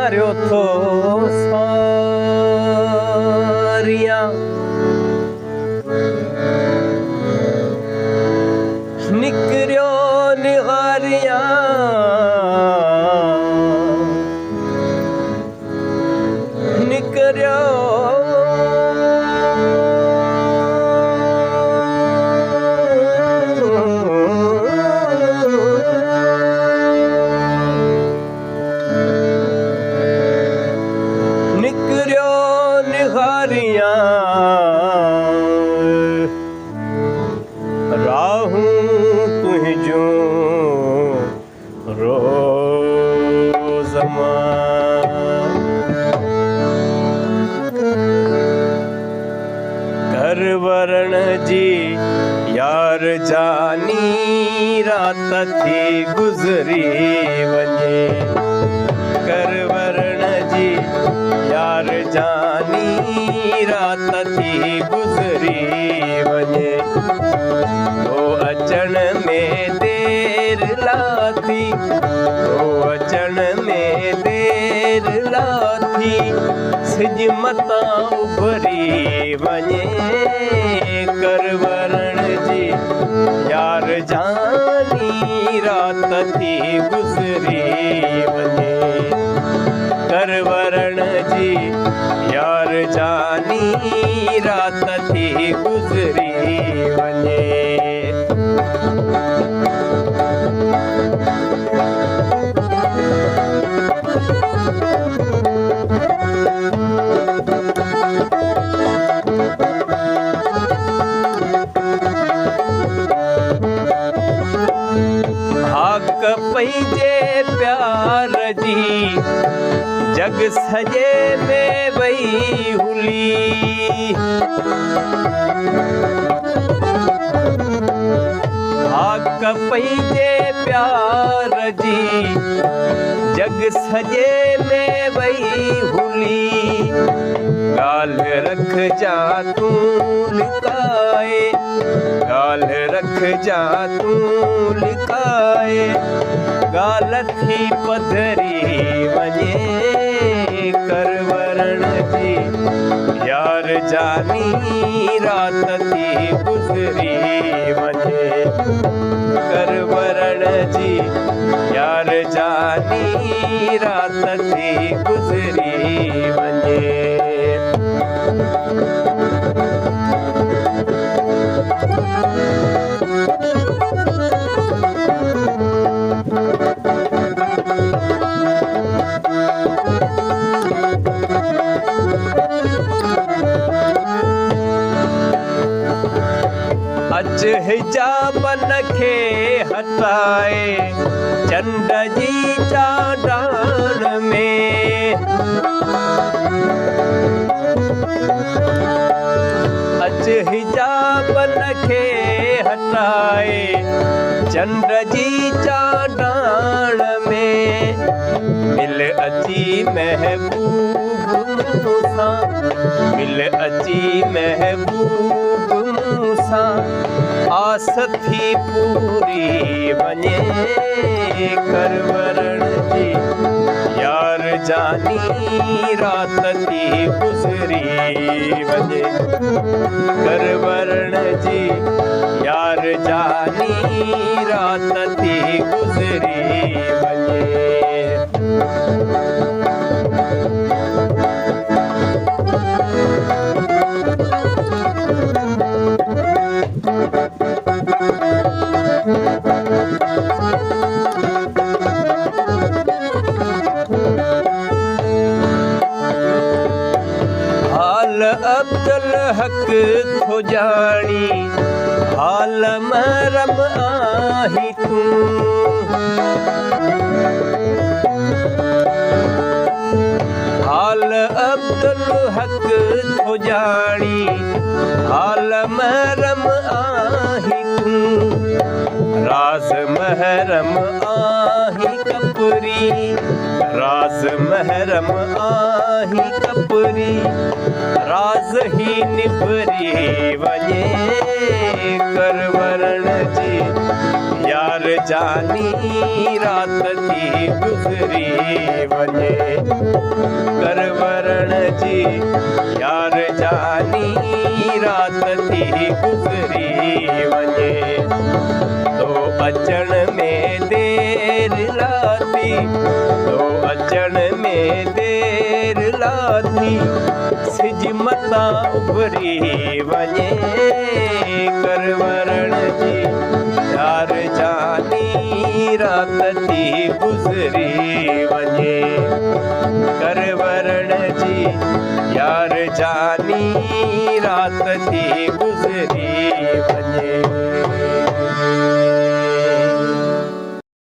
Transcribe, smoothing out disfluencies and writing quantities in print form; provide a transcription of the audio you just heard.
मारियो थो सारिया निकरियो निहारिया निकरियो राहू तुझो रोज़मा घर वरण जी यार जानी रात थी गुज़री वञे घर वरण जी यार जानी रात थी गुज़री वञे तो अचण में देर लाथी तो अचण में देर लाथी सिज मतां उभरी वञे कर वरण जी यार जानी रात थी गुज़री वञे कर वरण जी यार जानी रात थी गुज़री वञे हाक पंहिंजे प्यार जी जग सजे में वही हुली हाक पंहिंजे प्यार जी जग सजे में वही हुली गाल रख जा तू लिकाए गाल रख जा तू लिकाए गाल थी पधरी वञे कर वरण जी यार जानी रात थी गुज़री वञे कर वरण जी यार जानी रात थी गुज़री वञे अच हिजाबन खे हटाए चंड जी चांडाण में अच हिजाबन खे हटाए चंड जी चांडाण में मिल अची महबूब मूसां मिल अची महबूब मूसां आस थी पूरी वञे कर वरण जी यार जानी रात थी गुज़री वञे कर वरण जी यार जानी रात थी गुज़री वञे अब्दुल हक थो जानी हाल मरम आही तू हाल अब्दुल हक थो जानी हाल मरम आही तू राज महरम आही कपरी राज महरम आही कपरी राज ही निभरी वञे करवरण जी यार जानी रात थी गुज़री वञे करवरण जी यार जानी रात थी गुज़री वञे तो अचण में देर लाथी तो अचण में देर लाथी सिज मता उभरी वञे करवरण जी यार जानी रात थी गुज़री वञे करवरण जी यार जानी रात थी गुज़री वञे।